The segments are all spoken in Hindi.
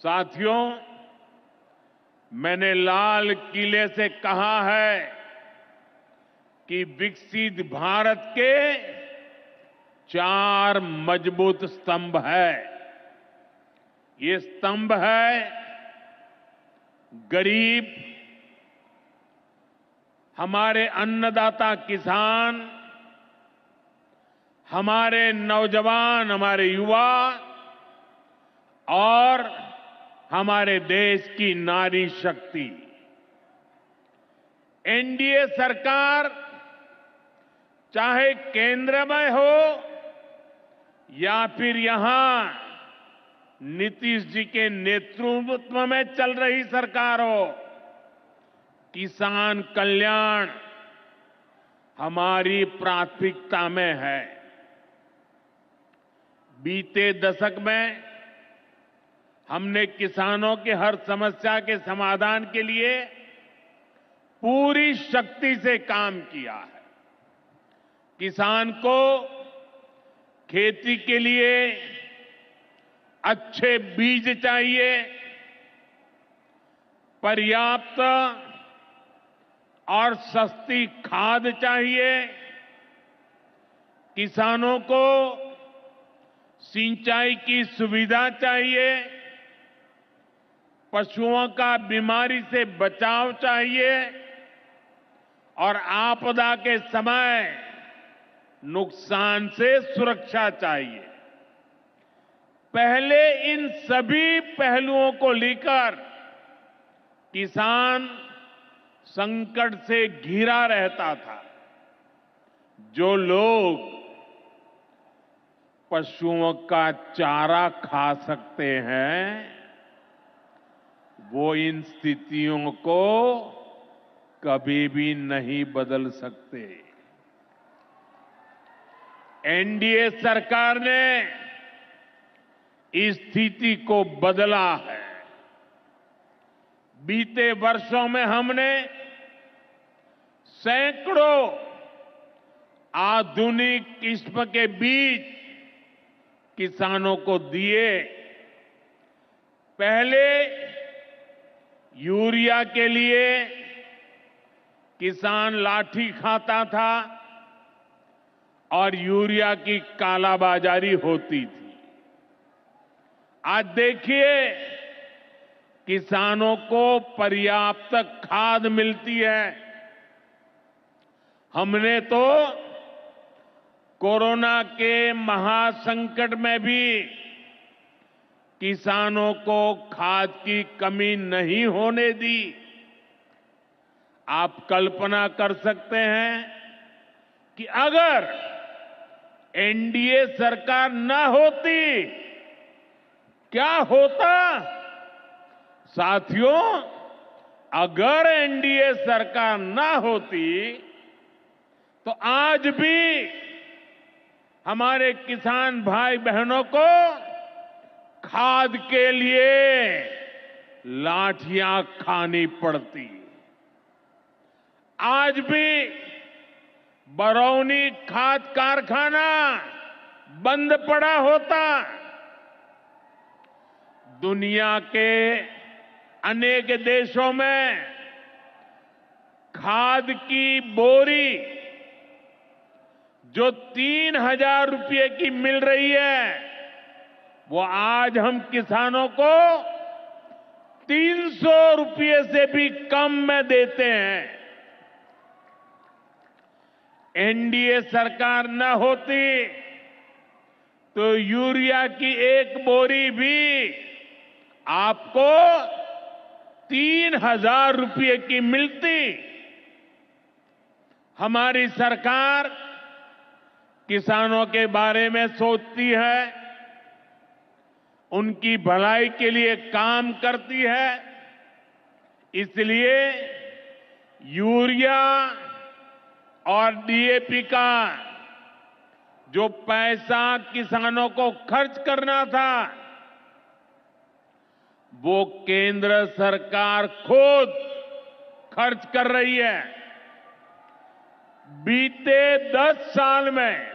साथियों, मैंने लाल किले से कहा है कि विकसित भारत के 4 मजबूत स्तंभ है। ये स्तंभ है गरीब, हमारे अन्नदाता किसान, हमारे नौजवान, हमारे युवा और हमारे देश की नारी शक्ति। एनडीए सरकार चाहे केंद्र में हो या फिर यहां नीतीश जी के नेतृत्व में चल रही सरकार हो, किसान कल्याण हमारी प्राथमिकता में है। बीते दशक में हमने किसानों की हर समस्या के समाधान के लिए पूरी शक्ति से काम किया है। किसान को खेती के लिए अच्छे बीज चाहिए, पर्याप्त और सस्ती खाद चाहिए, किसानों को सिंचाई की सुविधा चाहिए, पशुओं का बीमारी से बचाव चाहिए और आपदा के समय नुकसान से सुरक्षा चाहिए। पहले इन सभी पहलुओं को लेकर किसान संकट से घिरा रहता था। जो लोग पशुओं का चारा खा सकते हैं, वो इन स्थितियों को कभी भी नहीं बदल सकते। एनडीए सरकार ने इस स्थिति को बदला है। बीते वर्षों में हमने सैकड़ों आधुनिक किस्म के बीज किसानों को दिए। पहले यूरिया के लिए किसान लाठी खाता था और यूरिया की कालाबाजारी होती थी। आज देखिए, किसानों को पर्याप्त खाद मिलती है। हमने तो कोरोना के महासंकट में भी किसानों को खाद की कमी नहीं होने दी। आप कल्पना कर सकते हैं कि अगर एनडीए सरकार न होती, क्या होता? साथियों, अगर एनडीए सरकार न होती तो आज भी हमारे किसान भाई बहनों को खाद के लिए लाठियां खानी पड़ती। आज भी बरौनी खाद कारखाना बंद पड़ा होता। दुनिया के अनेक देशों में खाद की बोरी जो 3,000 रुपये की मिल रही है, वो आज हम किसानों को 300 रुपये से भी कम में देते हैं। एनडीए सरकार न होती तो यूरिया की एक बोरी भी आपको 3,000 रुपये की मिलती। हमारी सरकार किसानों के बारे में सोचती है, उनकी भलाई के लिए काम करती है। इसलिए यूरिया और डीएपी का जो पैसा किसानों को खर्च करना था, वो केंद्र सरकार खुद खर्च कर रही है। बीते 10 साल में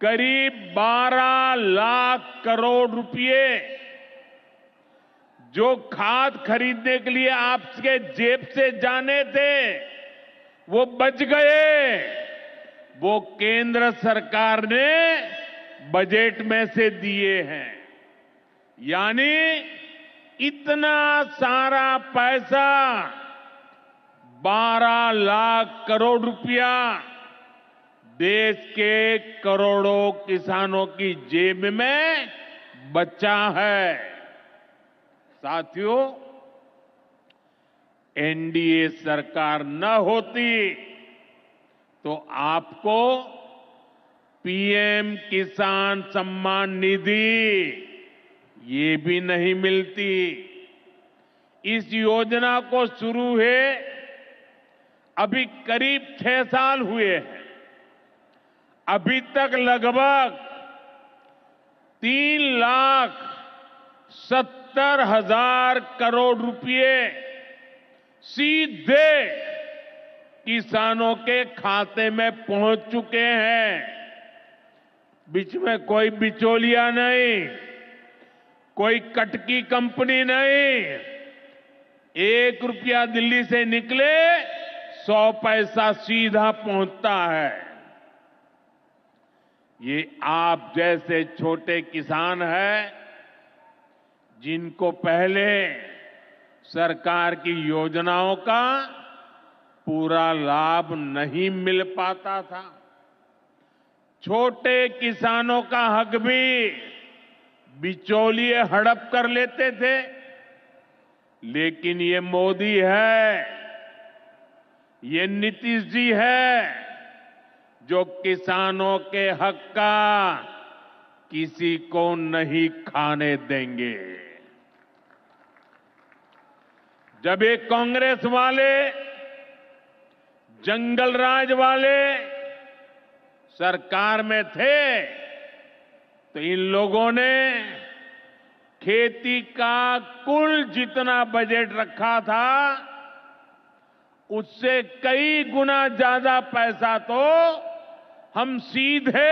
करीब 12 लाख करोड़ रुपए जो खाद खरीदने के लिए आपके जेब से जाने थे वो बच गए, वो केंद्र सरकार ने बजट में से दिए हैं। यानी इतना सारा पैसा 12 लाख करोड़ रुपया देश के करोड़ों किसानों की जेब में बचा है। साथियों, एनडीए सरकार न होती तो आपको पीएम किसान सम्मान निधि ये भी नहीं मिलती। इस योजना को शुरू हुए अभी करीब 6 साल हुए हैं। अभी तक लगभग 3,70,000 करोड़ रुपए सीधे किसानों के खाते में पहुंच चुके हैं। बीच में कोई बिचौलिया नहीं, कोई कटकी कंपनी नहीं। 1 रुपया दिल्ली से निकले 100 पैसा सीधा पहुंचता है। ये आप जैसे छोटे किसान हैं जिनको पहले सरकार की योजनाओं का पूरा लाभ नहीं मिल पाता था। छोटे किसानों का हक भी बिचौलिए हड़प कर लेते थे। लेकिन ये मोदी है, ये नीतीश जी है जो किसानों के हक का किसी को नहीं खाने देंगे। जब एक कांग्रेस वाले, जंगल राज वाले सरकार में थे तो इन लोगों ने खेती का कुल जितना बजट रखा था उससे कई गुना ज्यादा पैसा तो हम सीधे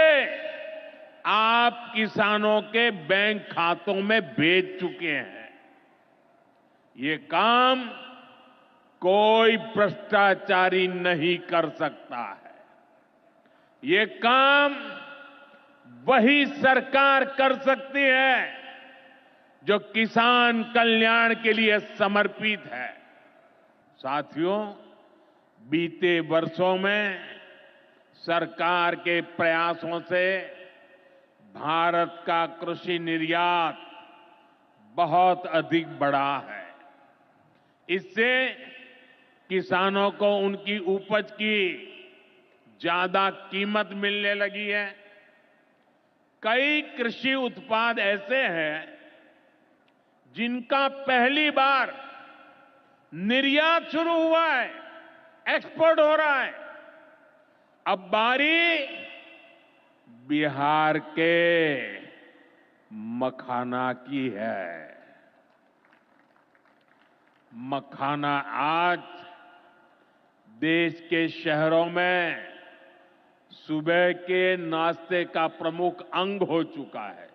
आप किसानों के बैंक खातों में भेज चुके हैं। ये काम कोई भ्रष्टाचारी नहीं कर सकता है। ये काम वही सरकार कर सकती है जो किसान कल्याण के लिए समर्पित है। साथियों, बीते वर्षों में सरकार के प्रयासों से भारत का कृषि निर्यात बहुत अधिक बढ़ा है। इससे किसानों को उनकी उपज की ज्यादा कीमत मिलने लगी है। कई कृषि उत्पाद ऐसे हैं जिनका पहली बार निर्यात शुरू हुआ है, एक्सपोर्ट हो रहा है। अब बारी बिहार के मखाना की है। मखाना आज देश के शहरों में सुबह के नाश्ते का प्रमुख अंग हो चुका है।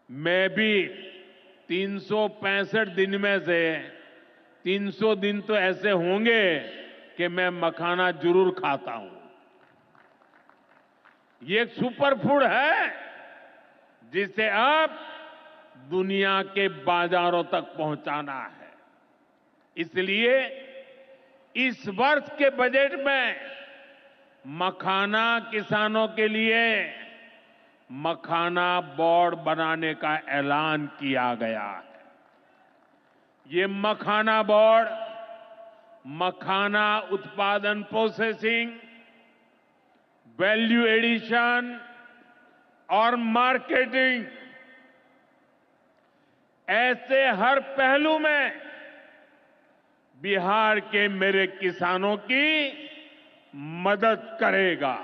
मैं भी 365 दिन में से 300 दिन तो ऐसे होंगे कि मैं मखाना जरूर खाता हूं। ये एक सुपर फूड है जिसे अब दुनिया के बाजारों तक पहुंचाना है। इसलिए इस वर्ष के बजट में मखाना किसानों के लिए मखाना बोर्ड बनाने का ऐलान किया गया है। ये मखाना बोर्ड मखाना उत्पादन, प्रोसेसिंग, वैल्यू एडिशन और मार्केटिंग ऐसे हर पहलू में बिहार के मेरे किसानों की मदद करेगा।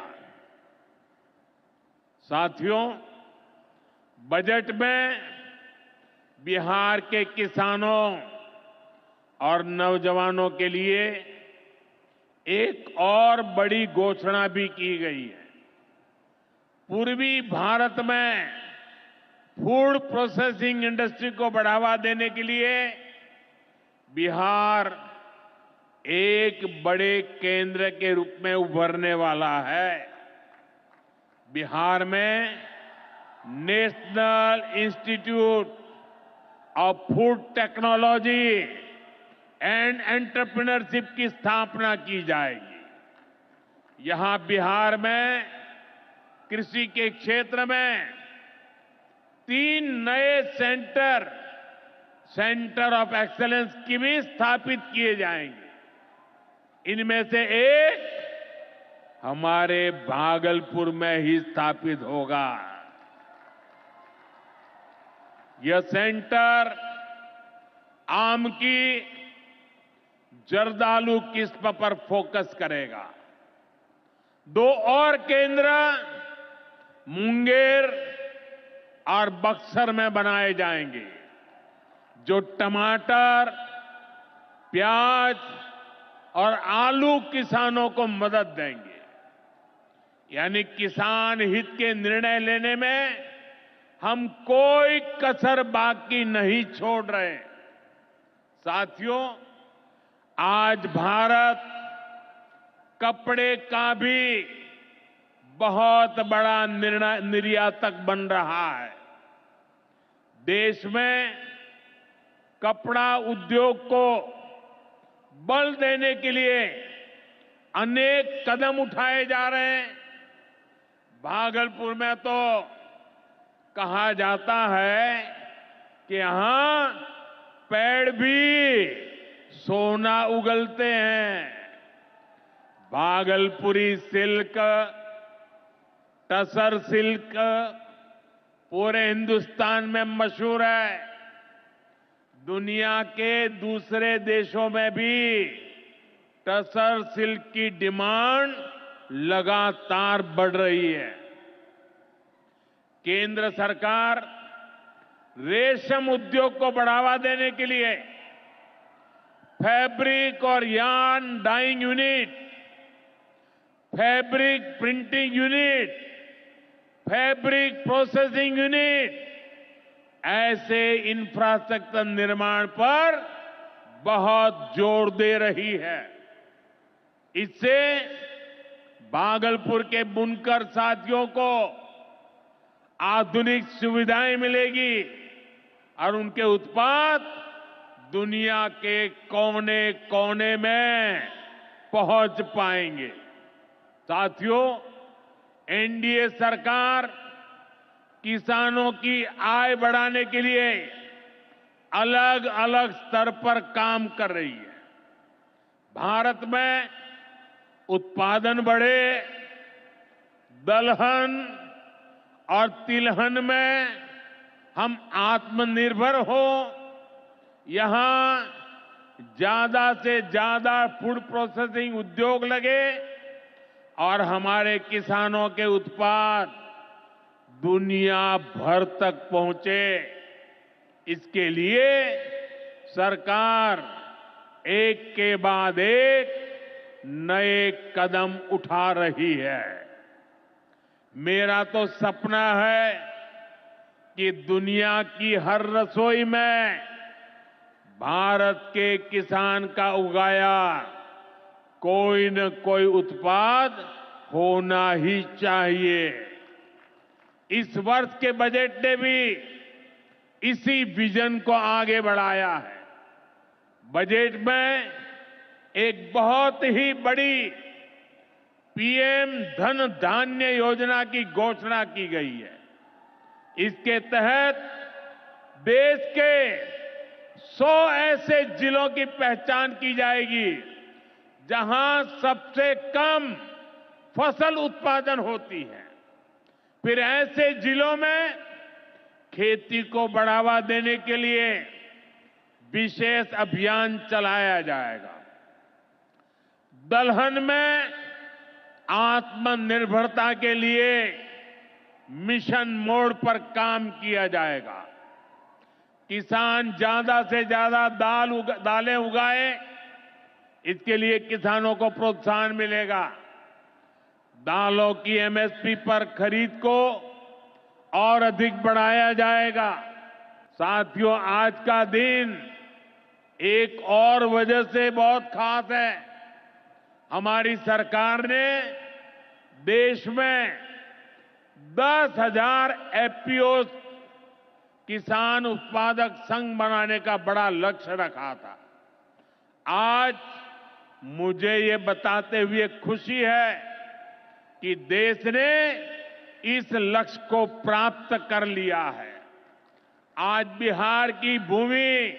साथियों, बजट में बिहार के किसानों और नौजवानों के लिए एक और बड़ी घोषणा भी की गई है। पूर्वी भारत में फूड प्रोसेसिंग इंडस्ट्री को बढ़ावा देने के लिए बिहार एक बड़े केंद्र के रूप में उभरने वाला है। बिहार में national institute of food technology and entrepreneurship की स्थापना की जाएगी। यहां बिहार में कृषि के क्षेत्र में 3 नए सेंटर ऑफ एक्सेलेंस की भी स्थापित किए जाएंगे। इनमें से एक हमारे भागलपुर में ही स्थापित होगा। यह सेंटर आम की जर्दालू किस्म पर फोकस करेगा। 2 और केंद्र मुंगेर और बक्सर में बनाए जाएंगे, जो टमाटर, प्याज और आलू किसानों को मदद देंगे। यानी किसान हित के निर्णय लेने में हम कोई कसर बाकी नहीं छोड़ रहे। साथियों, आज भारत कपड़े का भी बहुत बड़ा निर्यातक बन रहा है। देश में कपड़ा उद्योग को बल देने के लिए अनेक कदम उठाए जा रहे हैं। भागलपुर में तो कहा जाता है कि यहां पेड़ भी सोना उगलते हैं। भागलपुरी सिल्क, टसर सिल्क पूरे हिंदुस्तान में मशहूर है। दुनिया के दूसरे देशों में भी टसर सिल्क की डिमांड लगातार बढ़ रही है। केंद्र सरकार रेशम उद्योग को बढ़ावा देने के लिए फैब्रिक और yarn dyeing unit, fabric printing unit, fabric processing unit ऐसे इंफ्रास्ट्रक्चर निर्माण पर बहुत जोर दे रही है। इससे भागलपुर के बुनकर साथियों को आधुनिक सुविधाएं मिलेगी और उनके उत्पाद दुनिया के कोने कोने में पहुंच पाएंगे। साथियों, एनडीए सरकार किसानों की आय बढ़ाने के लिए अलग अलग स्तर पर काम कर रही है। भारत में उत्पादन बढ़े, दलहन और तिलहन में हम आत्मनिर्भर हो, यहां ज्यादा से ज्यादा फूड प्रोसेसिंग उद्योग लगे और हमारे किसानों के उत्पाद दुनिया भर तक पहुंचे। इसके लिए सरकार एक के बाद एक नए कदम उठा रही है। मेरा तो सपना है कि दुनिया की हर रसोई में भारत के किसान का उगाया कोई न कोई उत्पाद होना ही चाहिए। इस वर्ष के बजट ने भी इसी विजन को आगे बढ़ाया है। बजट में एक बहुत ही बड़ी पीएम धन धान्य योजना की घोषणा की गई है। इसके तहत देश के 100 ऐसे जिलों की पहचान की जाएगी जहां सबसे कम फसल उत्पादन होती है। फिर ऐसे जिलों में खेती को बढ़ावा देने के लिए विशेष अभियान चलाया जाएगा। दलहन में आत्मनिर्भरता के लिए मिशन मोड पर काम किया जाएगा। किसान ज्यादा से ज्यादा दालें उगाए, इसके लिए किसानों को प्रोत्साहन मिलेगा। दालों की एमएसपी पर खरीद को और अधिक बढ़ाया जाएगा। साथियों, आज का दिन एक और वजह से बहुत खास है। हमारी सरकार ने देश में 10,000 एफपीओ किसान उत्पादक संघ बनाने का बड़ा लक्ष्य रखा था। आज मुझे ये बताते हुए खुशी है कि देश ने इस लक्ष्य को प्राप्त कर लिया है। आज बिहार की भूमि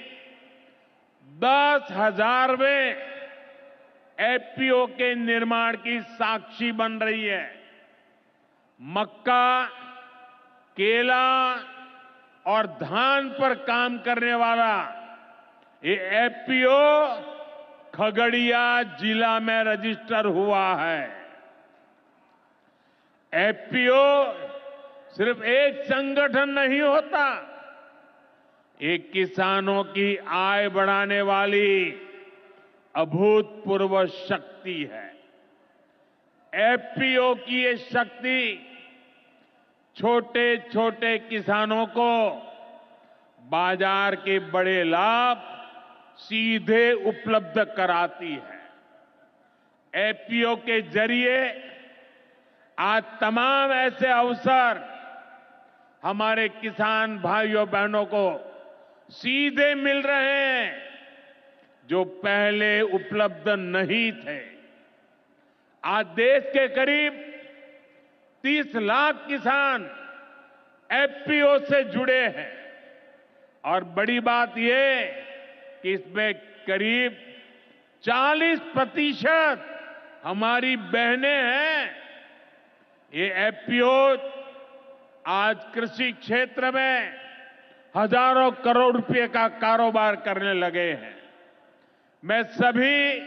10,000वें एफपीओ के निर्माण की साक्षी बन रही है। मक्का, केला और धान पर काम करने वाला ये एफपीओ खगड़िया जिला में रजिस्टर हुआ है। एफपीओ सिर्फ एक संगठन नहीं होता, एक किसानों की आय बढ़ाने वाली अभूतपूर्व शक्ति है। एफपीओ की ये शक्ति छोटे छोटे किसानों को बाजार के बड़े लाभ सीधे उपलब्ध कराती है। एफपीओ के जरिए आज तमाम ऐसे अवसर हमारे किसान भाइयों बहनों को सीधे मिल रहे हैं जो पहले उपलब्ध नहीं थे। आज देश के करीब 30 लाख किसान एफपीओ से जुड़े हैं और बड़ी बात यह कि इसमें करीब 40% हमारी बहनें हैं। ये एफपीओ आज कृषि क्षेत्र में हजारों करोड़ रुपए का कारोबार करने लगे हैं। मैं सभी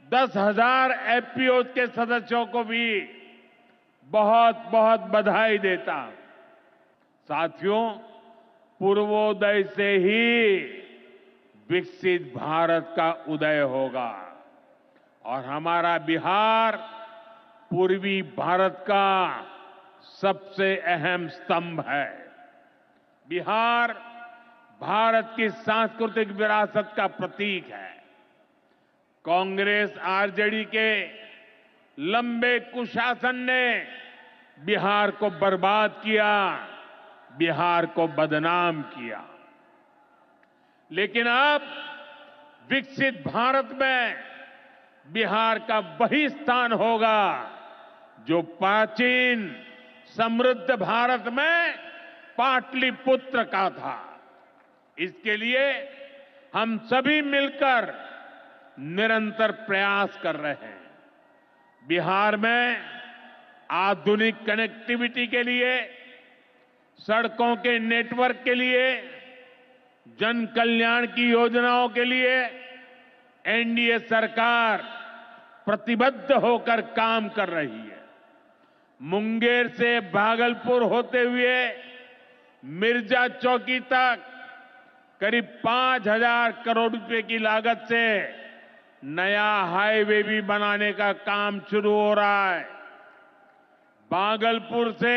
10,000 एफपीओ के सदस्यों को भी बहुत बहुत बधाई देता हूं। साथियों, पूर्वोदय से ही विकसित भारत का उदय होगा और हमारा बिहार पूर्वी भारत का सबसे अहम स्तंभ है। बिहार भारत की सांस्कृतिक विरासत का प्रतीक है। कांग्रेस आरजेडी के लंबे कुशासन ने बिहार को बर्बाद किया, बिहार को बदनाम किया। लेकिन अब विकसित भारत में बिहार का वही स्थान होगा जो प्राचीन समृद्ध भारत में पाटलिपुत्र का था। इसके लिए हम सभी मिलकर निरंतर प्रयास कर रहे हैं। बिहार में आधुनिक कनेक्टिविटी के लिए, सड़कों के नेटवर्क के लिए, जन कल्याण की योजनाओं के लिए एनडीए सरकार प्रतिबद्ध होकर काम कर रही है। मुंगेर से भागलपुर होते हुए मिर्जा चौकी तक करीब 5,000 करोड़ रुपए की लागत से नया हाईवे भी बनाने का काम शुरू हो रहा है। भागलपुर से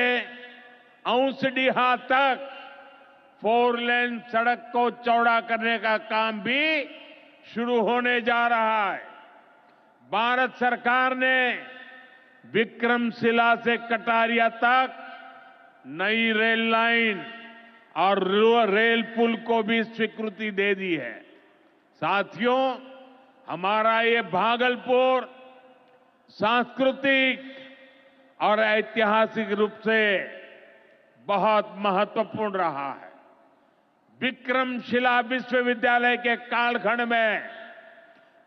औंसडीहा तक 4 लेन सड़क को चौड़ा करने का काम भी शुरू होने जा रहा है। भारत सरकार ने विक्रमशिला से कटारिया तक नई रेल लाइन और रेल पुल को भी स्वीकृति दे दी है। साथियों, हमारा ये भागलपुर सांस्कृतिक और ऐतिहासिक रूप से बहुत महत्वपूर्ण रहा है। विक्रमशिला विश्वविद्यालय के कालखंड में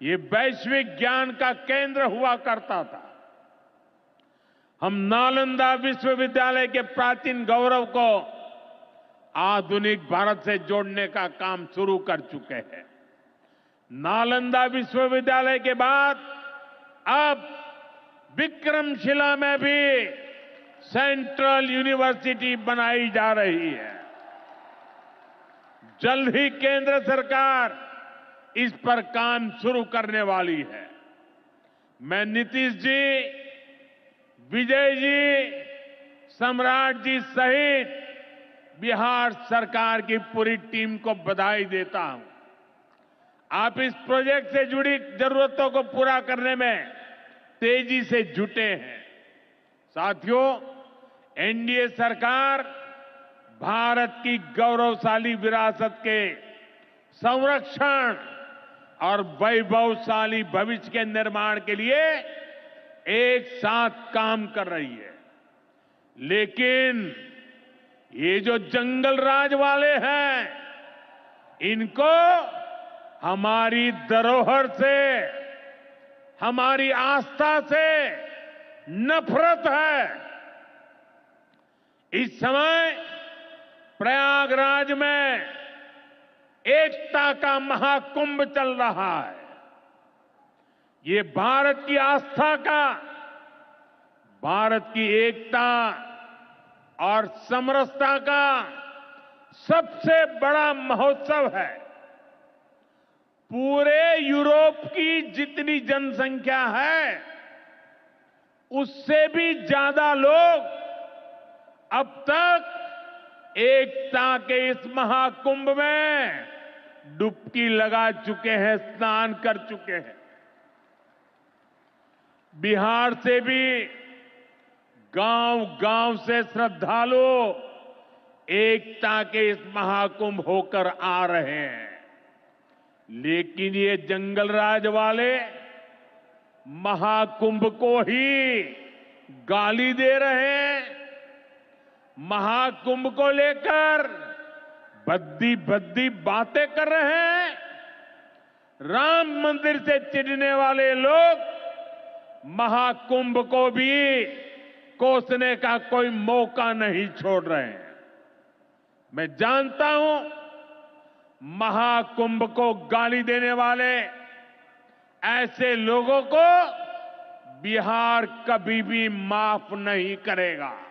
ये वैश्विक ज्ञान का केंद्र हुआ करता था। हम नालंदा विश्वविद्यालय के प्राचीन गौरव को आधुनिक भारत से जोड़ने का काम शुरू कर चुके हैं। नालंदा विश्वविद्यालय के बाद अब विक्रमशिला में भी सेंट्रल यूनिवर्सिटी बनाई जा रही है। जल्द ही केंद्र सरकार इस पर काम शुरू करने वाली है। मैं नीतीश जी, विजय जी, सम्राट जी सहित बिहार सरकार की पूरी टीम को बधाई देता हूं। आप इस प्रोजेक्ट से जुड़ी जरूरतों को पूरा करने में तेजी से जुटे हैं। साथियों, एनडीए सरकार भारत की गौरवशाली विरासत के संरक्षण और वैभवशाली भविष्य के निर्माण के लिए एक साथ काम कर रही है। लेकिन ये जो जंगल राज वाले हैं, इनको हमारी धरोहर से, हमारी आस्था से नफरत है। इस समय प्रयागराज में एकता का महाकुंभ चल रहा है। ये भारत की आस्था का, भारत की एकता और समरसता का सबसे बड़ा महोत्सव है। पूरे यूरोप की जितनी जनसंख्या है, उससे भी ज्यादा लोग अब तक एकता के इस महाकुंभ में डुबकी लगा चुके हैं, स्नान कर चुके हैं। बिहार से भी गांव-गांव से श्रद्धालु एकता के इस महाकुंभ होकर आ रहे हैं। लेकिन ये जंगल राज वाले महाकुंभ को ही गाली दे रहे हैं। महाकुंभ को लेकर भद्दी भद्दी बातें कर रहे हैं। राम मंदिर से चिढ़ने वाले लोग महाकुंभ को भी कोसने का कोई मौका नहीं छोड़ रहे हैं। मैं जानता हूं, महाकुंभ को गाली देने वाले ऐसे लोगों को बिहार कभी भी माफ नहीं करेगा।